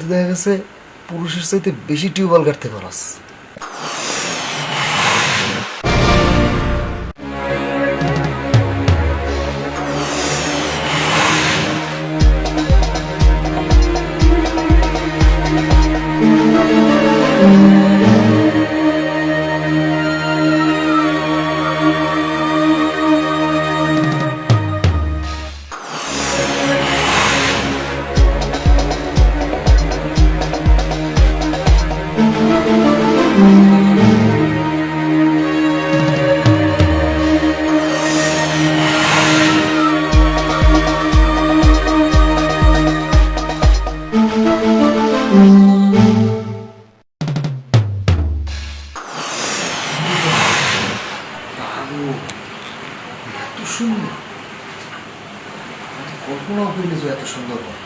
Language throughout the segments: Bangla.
তুই দেখা গেছে পুরুষের চাইতে বেশি টিউবওয়েল কাটতে পারস। এত সুন্দর কল্পনা করিনি যে এত সুন্দর হয়।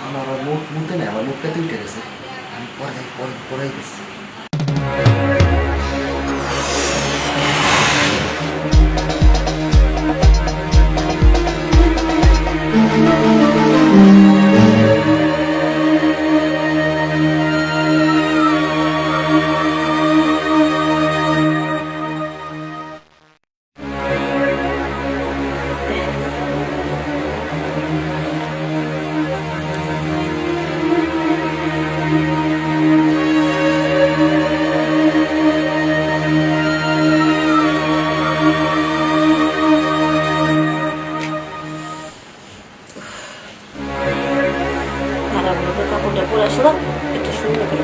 আমার মুখ মুখে নেই, আমার মুখটাতে উঠে গেছে। আমি পড়াই গেছি। কাপড়টা পরে আসো না, একটু সুন্দর করে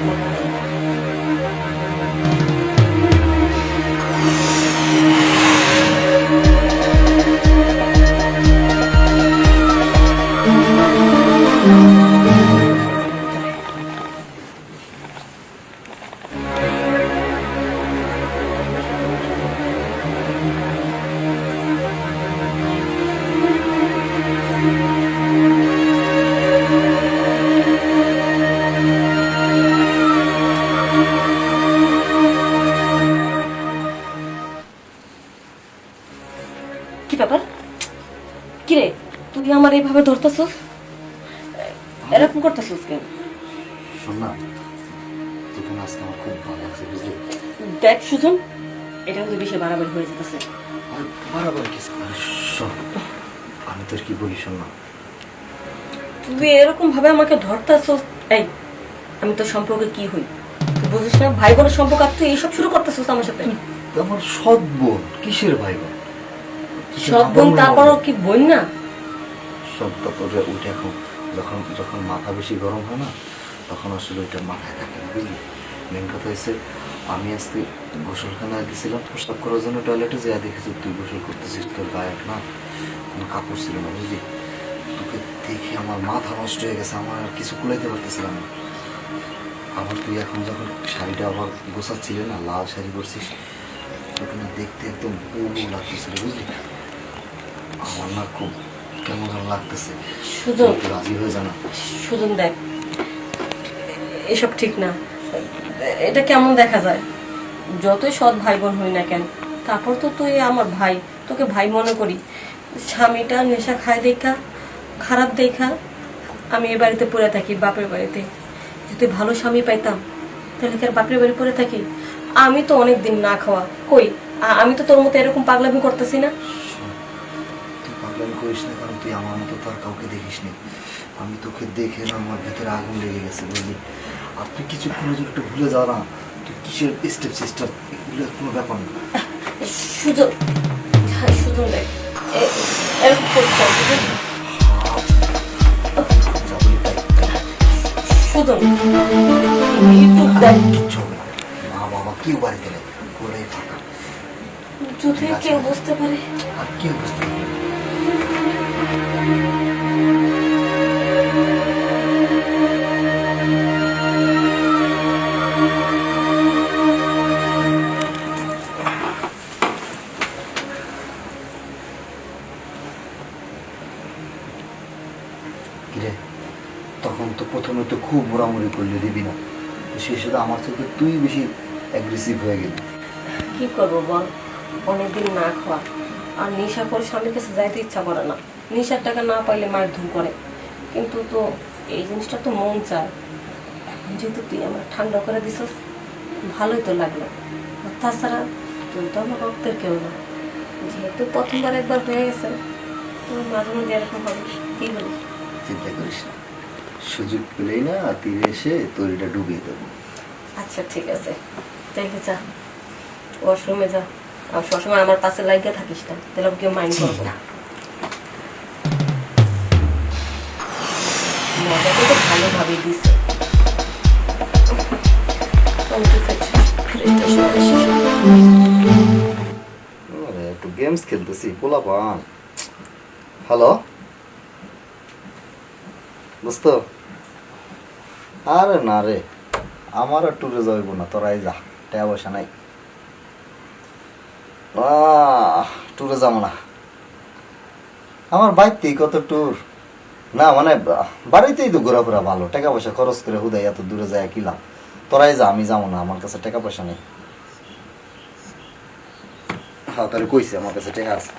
কি ব্যাপার? কিরে তুই আমার এইভাবে ধরতেছস, এরকম করতেছস কেন? শোন না, তোকে আজকে আমার খুব ভালো লাগছে, বুঝলি? দেখ সুজন, এটা কিন্তু বেশি বাড়াবাড়ি হয়ে যেতেছে। বাড়াবাড়ি কিছু না। শোন, আমি তোর কি বলি, শোন না, তুই এরকম ভাবে আমাকে ধরতেছস। এই আমি তোর সম্পর্কে কি হই তুই বুঝিস না? ভাই বোনের সম্পর্ক, আর তুই এইসব শুরু করতেছস আমার সাথে। আমার সৎ বোন, কিসের ভাই বোন? সৎ বোন, তারপরও কি বোন না? সবটা তোরে উঠে এখন যখন যখন মাথা বেশি গরম হয় না, তখন আসলে ওইটা মাথায় থাকে না, বুঝলি? মেন কথা হচ্ছে, আমি আজকে গোসলখানায় গেছিলাম প্রস্রাব করার জন্য, টয়লেটে যেয়ে দেখেছি তুই গোসল করতেছিস, তোর গায়ে না কোনো কাপড় ছিল না, বুঝলি? তোকে দেখে আমার মাথা নষ্ট হয়ে গেছে, আমার আর কিছু কুলাইতে পারতেছিলাম না। আবার তুই এখন যখন শাড়িটা আবার গোছাচ্ছিলে না, লাল শাড়ি পরছিস, তোকে না দেখতে একদম বউ লাগতেছিল, বুঝলি? আমার না খুব কেমন কেমন লাগতেছে। সুজন, রাজি হয়ে জানা। সুজন দেখ, এসব ঠিক না। এটা কেমন দেখা যায়? যতই সৎ ভাই বোন হই না কেন, তারপর তো তুই আমার ভাই, তোকে ভাই মনে করি। স্বামীটা নেশা খায় দেখা, খারাপ দেখা আমি এ বাড়িতে পড়ে থাকি, বাপের বাড়িতে। যদি ভালো স্বামী পাইতাম তাহলে কি আর বাপের বাড়ি পড়ে থাকি? আমি তো অনেক দিন না খাওয়া, কই আমি তো তোর মতো এরকম পাগলামি করতেছি না। তুই পাগলামি করিস না, কারণ তুই আমার মতো তো আর কাউকে দেখিস নি। আমি তোকে দেখে না আমার ভেতরে আগুন লেগে গেছে, বুঝলি? আর তুই কিছুক্ষণ যদি একটু ভুলে যাও না, তুই কিসের স্টেপ সিস্টার, এগুলো কোনো ব্যাপার না। সুজন, সুজন দেখ, এরকম করতে সুজন, ইউটিউব দেখ। কিচ্ছু হবে না, মা বাবা কেউ বাড়িতে নেই, বলেই ফাঁকা। যদি কেউ বুঝতে পারে? আর কেউ বুঝতে পারবে না। কিরে, তখন তো প্রথমে তো খুব মোড়ামুড়ি করলে, দিবি না? সেই সাথে আমার থেকে তুই বেশি অ্যাগ্রেসিভ হয়ে গেলি। কি করবো বল, অনেকদিন না খাওয়া, আর নেশা করে স্বামীর কাছে যাইতে ইচ্ছা করে না। নেশার টাকা না পাইলে মায়ের ধুম করে। কিন্তু তো এই জিনিসটা তো মন চায়। এখন যেহেতু তুই আমার ঠান্ডা করে দিছস, ভালোই তো লাগলো। আর তাছাড়া তুই তো আমার রক্তের কেউ না, যেহেতু প্রথমবার একবার হয়ে গেছে, তুই মাঝে মাঝে এরকম হবে, কি বলিস? চিন্তা করিস না, সুযোগ পেলেই না তীরে এসে তরিটা ডুবিয়ে দেবো। আচ্ছা ঠিক আছে, তাইলে যা, ওয়াশরুমে যা। আর সবসময় আমার পাশে লাগিয়ে থাকিস না, তাহলে আমি কেউ মাইন্ড করবো না। মজাটা তো ভালোভাবেই দিছে। একটু গেমস খেলতেছি পোলাপান। হ্যালো দোস্ত, আরে না রে, আমার আর ট্যুরে যাইব না, তোরাই যা, টাকা পয়সা নাই। ট্যুরে যাবো না, আমার বাড়িতেই কত ট্যুর না, মানে বাড়িতেই তো ঘোরাফেরা ভালো, টাকা পয়সা খরচ করে হুদাই এত দূরে যায় কি লাভ? তোরাই যা, আমি যাবো না, আমার কাছে টাকা পয়সা নেই। হ্যাঁ তাহলে কইছি আমার কাছে টাকা আছে,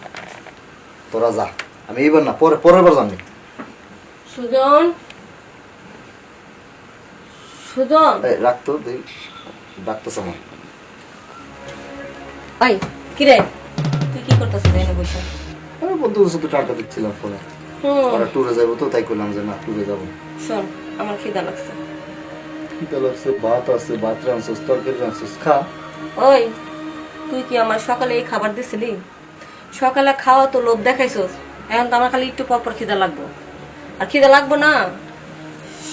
তোরা যা, আমি এইবার না পরের বার জানি। সুজন, সুজন, রাখতো ডাকতেছ আমার। ভাই কি রে, তুই কি করতেছিস এনে বসে? আমি বন্ধুদের সাথে টাকা দিচ্ছিলাম ফোনে, ওরা ট্যুরে যাবো তো তাই করলাম যে না ট্যুরে যাবো। শোন, আমার খিদা লাগছে। খিদা লাগছে, ভাত আছে, ভাত রাঁধছিস, তরকারি রাঁধছিস, খা। ওই, তুই কি আমার সকালে এই খাবার দিছিলি? সকালে খাওয়া তো লোভ দেখাইছস, এখন তো আমার খালি একটু পর পর খিদা লাগবো। আর খিদা লাগবো না,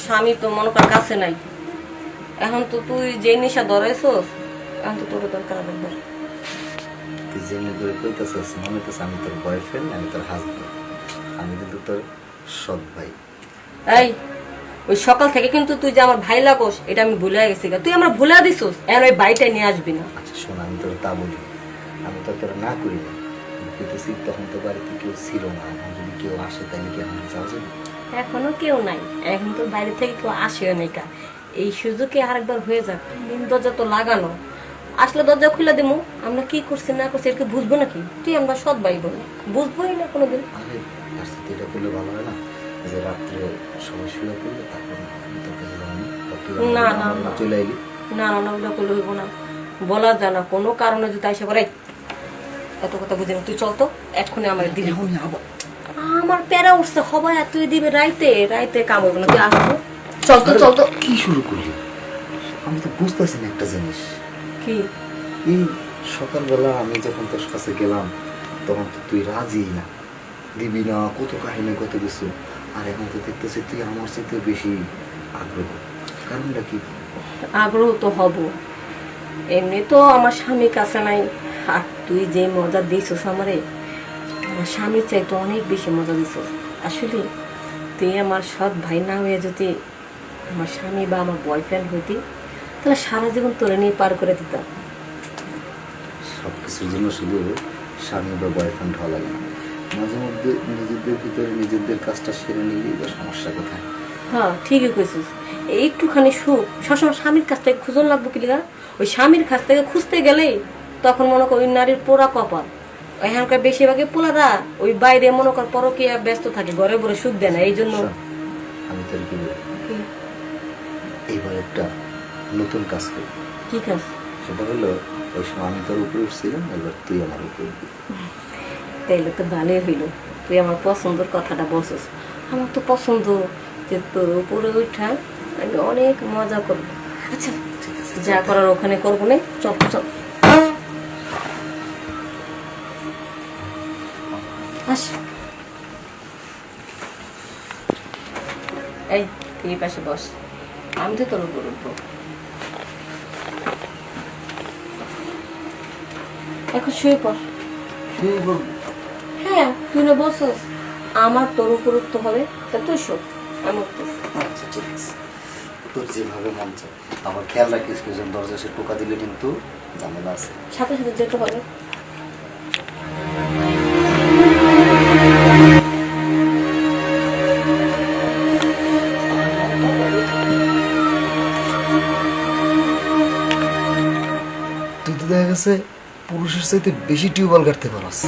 স্বামী তো মনে কর কাছে নাই। এখন তো তুই যে নেশা ধরাইছস, এখন তো তোর দরকার লাগবে। তুই জেনে করে কইতেছিস মনে হইতেছে আমি তোর বয়ফ্রেন্ড, আমি তোর হাজবেন্ড, আমি কিন্তু তোর সৎ ভাই। এই, ওই সকাল থেকে কিন্তু তুই যে আমার ভাই লাগোস এটা আমি ভুলে গেছি। তুই আমার ভুলে দিছস, এখন ওই বাইটাই নিয়ে আসবি না। আচ্ছা শোন, আমি তোর তা বলি, আমি তো তোরা না করি না, কইতেছি তখন তো বাড়িতে কেউ ছিল না, এখন যদি কেউ আসে তাহলে কি আমি যাওয়া যাবে? এখনো কেউ নাই, এখন তো বাইরে থেকে কেউ আসেও নাই কা। এই সুযোগে আরেকবার হয়ে যাক, মেন দরজা তো লাগানো, আসলে দরজা খুলে দেবো। আমরা কি করছি না করছি এর কি বুঝবো নাকি? তুই আমরা সৎ ভাই বোন, বুঝবোই না কোনোদিন। আরে তার সাথে এটা করলে ভালো হয় না, যে রাত্রে সবাই শুয়ে পড়লে তারপর আমি তোর কাছে যাবো না, না, না। চলে আইলি। না না না, ওগুলো করলে হইব না, বলা যায় না কোনো কারণে যদি আসে পড়ে। এত কথা বুঝি না, তুই চল তো এক্ষুনি আমার দিবি। আমার প্যারা উঠছে, সবাই আর তুই দিবে রাইতে রাইতে কাম হইব না, তুই আসবো। চল তো চল তো। কি শুরু করলি? আমি তো বুঝতেছি না একটা জিনিস। কি? এই সকালবেলা আমি যখন তোর কাছে গেলাম তখন তো তুই রাজি না, দিবি না, কত কাহিনী কত কিছু, আর এখন তো দেখতেছি তুই আমার চাইতে বেশি আগ্রহ, কারণটা কি? আগ্রহ তো হব, এমনি তো আমার স্বামী কাছে নাই। আর তুই যে মজা দিছিস আমারে, আমার স্বামীর চাইতে অনেক বেশি মজা দিছিস। আসলে তুই আমার সৎ ভাই না হয়ে যদি আমার স্বামী বা আমার বয়ফ্রেন্ড হইতি, তাহলে সারা জীবন তোরে নিয়ে পার করে দিতাম। সব কিছুর জন্য শুধু স্বামী বা বয়ফ্রেন্ড হওয়া লাগে না, মাঝে মধ্যে নিজেদের ভিতরে নিজেদের কাজটা সেরে নিলেই বা সমস্যা কোথায়? হ্যাঁ ঠিকই কইছিস, একটুখানি সুখ সবসময় স্বামীর কাছ থেকে খুঁজন লাগবো কি লিগা? ওই স্বামীর কাছ থেকে খুঁজতে গেলেই তখন মনে কর ওই নারীর পোড়া কপাল। এখানকার বেশিরভাগই পোলারা ওই বাইরে মনে কর পরকীয়া ব্যস্ত থাকে, ঘরে ঘরে সুখ দেয় না, এই জন্য। আমি তোর কি বলি, এইবার একটা নতুন কাজ করি। কি কাজ? সেটা হলো ওই সময় আমি তোর উপরে উঠছিলাম, এবার তুই আমার উপরে উঠবি। তাইলে তো ভালোই হইল, তুই আমার পছন্দের কথাটা বলছিস। আমার তো পছন্দ যে তোর উপরে উঠা আমি অনেক মজা করবো। আচ্ছা যা করার ওখানে করবো না, চল চল। আস, এই তুই এই পাশে বস, আমি তো তোর উপর উঠবো। এখন শুয়ে পড়। হ্যাঁ তুই না বলছিস আমার তোর উপর উঠতে হবে, তা তুই শোন আমি উঠতেছি। আচ্ছা ঠিক আছে, তোর যেভাবে মন চায়। আবার খেয়াল রাখিস কেজন দরজা সে টোকা দিলে কিন্তু ঝামেলা আছে। সাথে সাথে যেতে হবে। তুই তো দেখা গেছে পুরুষের চাইতে বেশি টিউবওয়েল কাটতে পারস।